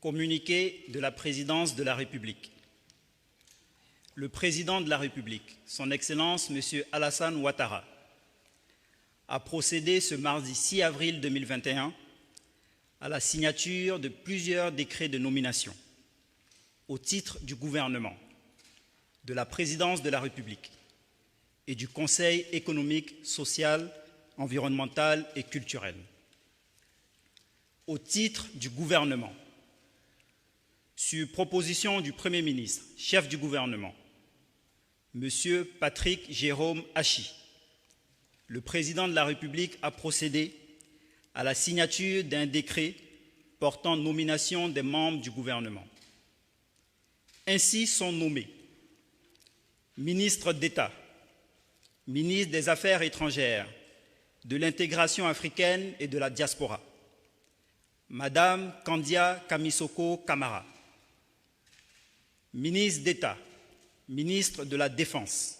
Communiqué de la Présidence de la République. Le Président de la République, Son Excellence M. Alassane Ouattara, a procédé ce mardi 6 avril 2021 à la signature de plusieurs décrets de nomination au titre du gouvernement, de la Présidence de la République et du Conseil économique, social, environnemental et culturel. Au titre du gouvernement, sur proposition du Premier ministre, chef du gouvernement, M. Patrick Jérôme Hachi, le Président de la République a procédé à la signature d'un décret portant nomination des membres du gouvernement. Ainsi sont nommés ministre d'État, ministre des Affaires étrangères, de l'intégration africaine et de la diaspora, Madame Kandia Kamisoko Kamara, ministre d'État, ministre de la Défense,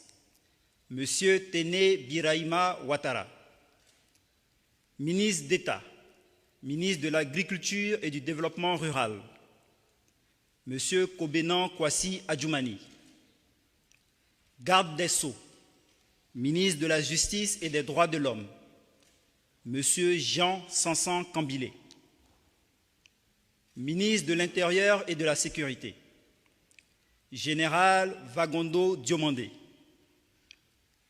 M. Téné Birahima Ouattara, ministre d'État, ministre de l'Agriculture et du Développement rural, M. Kobenan Kwasi Adjoumani, garde des Sceaux, ministre de la Justice et des Droits de l'Homme, M. Jean Sansan Kambilé, ministre de l'Intérieur et de la Sécurité, Général Vagondo Diomandé,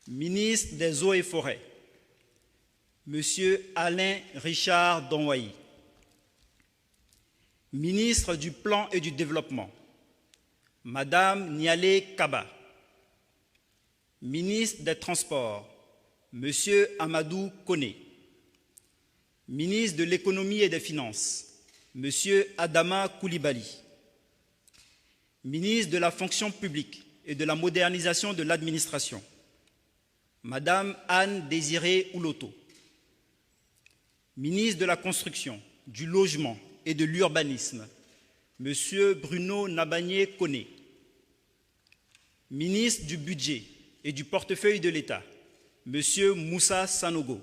ministre des Eaux et Forêts, M. Alain Richard Donwayi, ministre du Plan et du Développement, Madame Nialé Kaba, ministre des Transports, M. Amadou Koné, ministre de l'Économie et des Finances, M. Adama Koulibaly, ministre de la Fonction publique et de la modernisation de l'administration, Madame Anne Désirée Ouloto, ministre de la Construction, du Logement et de l'Urbanisme, M. Bruno Nabagné Koné, ministre du Budget et du Portefeuille de l'État, M. Moussa Sanogo,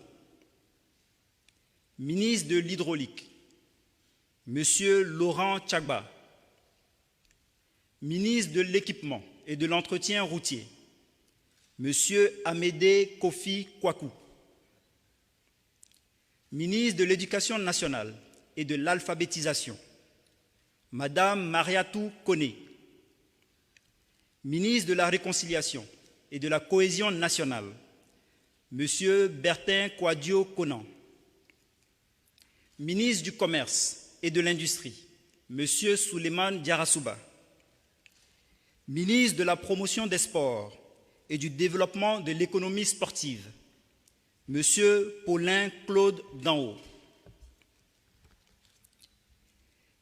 ministre de l'Hydraulique, M. Laurent Tchagba, ministre de l'Équipement et de l'Entretien routier, M. Amédée Kofi Kwaku, ministre de l'Éducation nationale et de l'Alphabétisation, Madame Mariatou Koné, ministre de la Réconciliation et de la Cohésion nationale, M. Bertin Kouadio Konan, ministre du Commerce et de l'Industrie, M. Souleymane Diarasouba, ministre de la Promotion des Sports et du Développement de l'économie sportive, M. Paulin Claude Danhaut,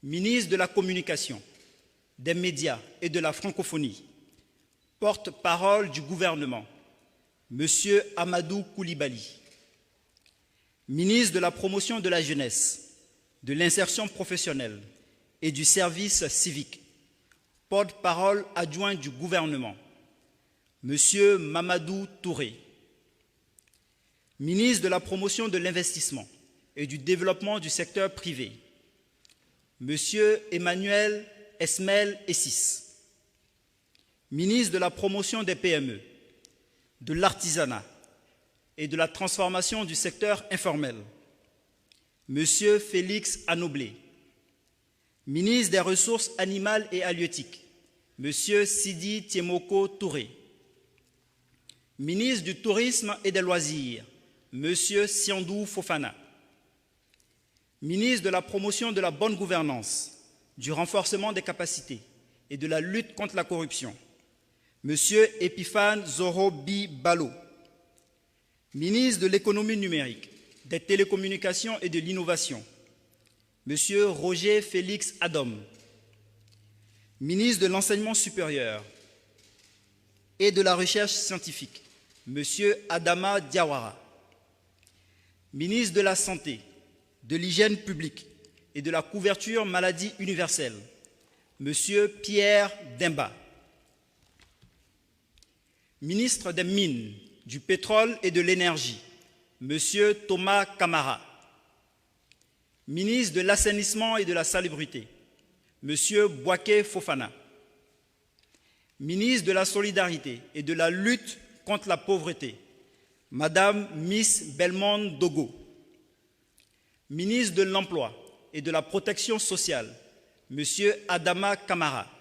ministre de la Communication, des Médias et de la Francophonie, porte-parole du gouvernement, M. Amadou Koulibaly, ministre de la Promotion de la Jeunesse, de l'Insertion professionnelle et du Service civique, porte-parole adjoint du gouvernement, M. Mamadou Touré, ministre de la Promotion de l'Investissement et du Développement du secteur privé, M. Emmanuel Esmel Essis, ministre de la Promotion des PME, de l'Artisanat et de la Transformation du secteur informel, M. Félix Anoblé, ministre des Ressources animales et halieutiques, M. Sidi Tiemoko Touré, ministre du Tourisme et des Loisirs, M. Siandou Fofana, ministre de la Promotion de la bonne gouvernance, du renforcement des capacités et de la lutte contre la corruption, M. Epiphane Zorobi Balo, ministre de l'Économie numérique, des Télécommunications et de l'Innovation, M. Roger Félix Adom, ministre de l'Enseignement supérieur et de la Recherche scientifique, M. Adama Diawara, ministre de la Santé, de l'Hygiène publique et de la Couverture maladie universelle, M. Pierre Demba, ministre des Mines, du Pétrole et de l'Énergie, M. Thomas Kamara, ministre de l'Assainissement et de la Salubrité, M. Boaké Fofana. Ministre de la Solidarité et de la lutte contre la pauvreté, Madame Miss Belmonde Dogo. Ministre de l'Emploi et de la Protection sociale, M. Adama Kamara.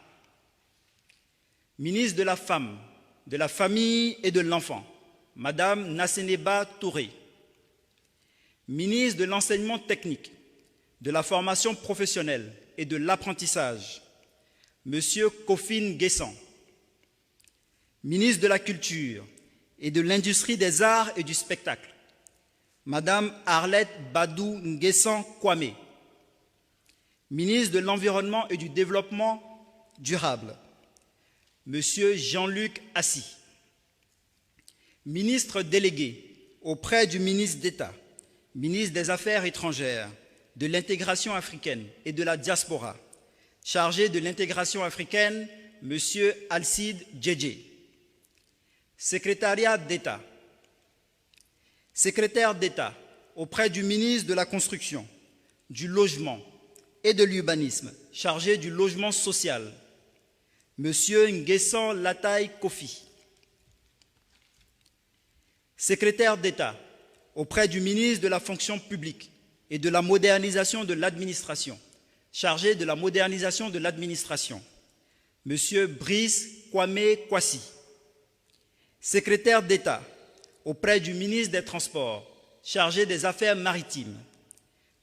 Ministre de la Femme, de la Famille et de l'Enfant, Madame Nasseneba Touré. Ministre de l'Enseignement technique, de la formation professionnelle et de l'apprentissage, M. Kofin Guessan. Ministre de la Culture et de l'Industrie des Arts et du Spectacle, Madame Arlette Badou Nguessan Kwame. Ministre de l'Environnement et du Développement durable, Monsieur Jean-Luc Assis. Ministre délégué auprès du ministre d'État, ministre des Affaires étrangères, de l'intégration africaine et de la diaspora, chargé de l'intégration africaine, Monsieur Alcide Djedje. Secrétariat d'État. Secrétaire d'État auprès du ministre de la Construction, du Logement et de l'Urbanisme, chargé du logement social, M. Nguessan Lataï Kofi. Secrétaire d'État auprès du ministre de la Fonction publique et de la modernisation de l'administration, chargé de la modernisation de l'administration, M. Brice Kwame Kwasi. Secrétaire d'État auprès du ministre des Transports, chargé des Affaires maritimes,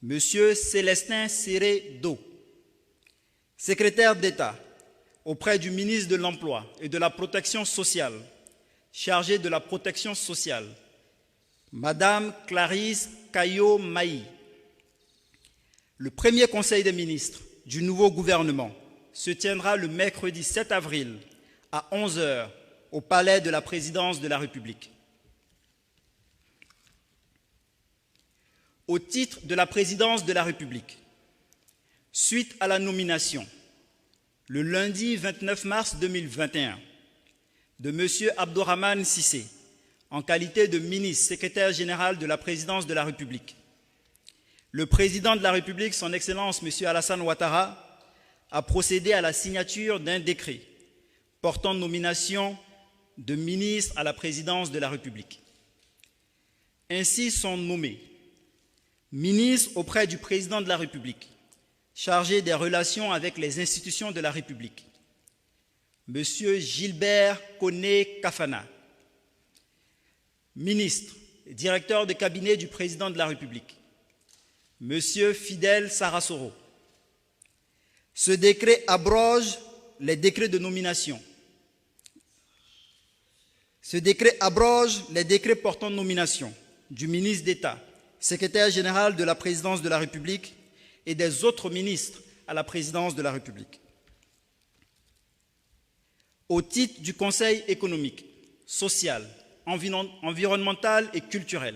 M. Célestin Séré Do. Secrétaire d'État auprès du ministre de l'Emploi et de la Protection sociale, chargé de la protection sociale, Madame Clarisse Kayo Maï. Le premier Conseil des ministres du nouveau gouvernement se tiendra le mercredi 7 avril à 11 h au Palais de la Présidence de la République. Au titre de la Présidence de la République, suite à la nomination, le lundi 29 mars 2021, de M. Abdourahmane Cissé, en qualité de ministre secrétaire général de la Présidence de la République, le Président de la République, son Excellence M. Alassane Ouattara, a procédé à la signature d'un décret portant nomination de ministres à la Présidence de la République. Ainsi sont nommés ministres auprès du Président de la République, chargé des relations avec les institutions de la République, M. Gilbert Koné Kafana, ministre et directeur de cabinet du Président de la République, M. Fidel Sarasoro. Ce décret abroge les décrets de nomination. Ce décret abroge les décrets portant nomination du ministre d'État, secrétaire général de la Présidence de la République et des autres ministres à la Présidence de la République. Au titre du Conseil économique, social, environnemental et culturel,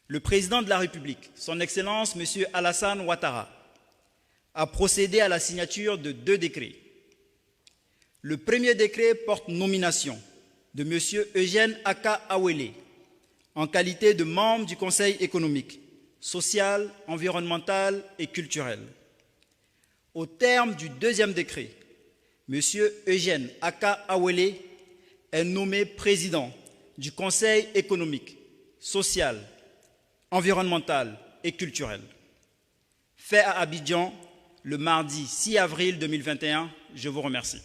le Président de la République, son Excellence M. Alassane Ouattara, a procédé à la signature de 2 décrets. Le premier décret porte nomination de M. Eugène Aka Awele en qualité de membre du Conseil économique, social, environnemental et culturel. Au terme du deuxième décret, M. Eugène Aka Awele est nommé président du Conseil économique, social, environnemental et culturel. Fait à Abidjan le mardi 6 avril 2021. Je vous remercie.